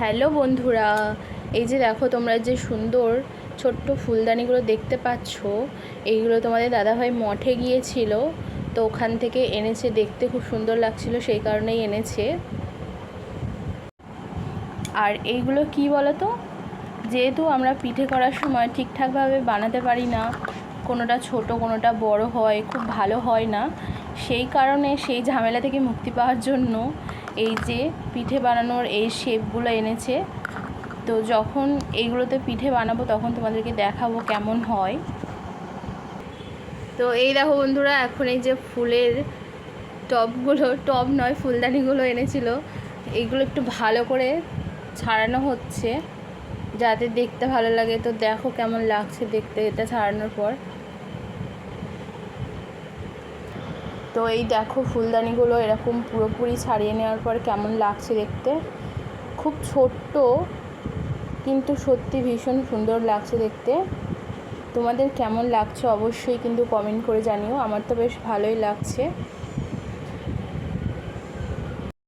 Hello বন্ধুরা, এই যে দেখো তোমরা যে সুন্দর ছোট্ট ফুলদানিগুলো দেখতে পাচ্ছ, এইগুলো তোমাদের দাদাভাই মঠে গিয়েছিল, তো ওখান থেকে এনেছে। দেখতে খুব সুন্দর লাগছিল, সেই কারণেই এনেছে। আর এইগুলো কি বলো তো, যেহেতু আমরা পিঠে করার সময় ঠিকঠাকভাবে বানাতে পারি না, কোনোটা ছোট কোনোটা বড় হয়, খুব ভালো হয় না, সেই কারণে সেই ঝামেলা থেকে মুক্তি পাওয়ার জন্য এই যে পিঠে বানানোর এই শেপগুলো এনেছে। তো যখন এইগুলোতে পিঠে বানাবো তখন তোমাদেরকে দেখাবো কেমন হয়। তো এই দেখো বন্ধুরা, এখন এই যে ফুলের টব নয়, ফুলদানিগুলো এনেছিল, এইগুলো একটু ভালো করে ছাড়ানো হচ্ছে যাতে দেখতে ভালো লাগে। তো দেখো কেমন লাগছে দেখতে এটা ছাড়ানোর পর। তো এই দেখো ফুলদানিগুলো এরকম পুরোপুরি ছাড়িয়ে নেওয়ার পর কেমন লাগছে দেখতে। খুব ছোট্ট, কিন্তু সত্যি ভীষণ সুন্দর লাগছে দেখতে। তোমাদের কেমন লাগছে অবশ্যই কিন্তু কমেন্ট করে জানিও। আমার তো বেশ ভালোই লাগছে।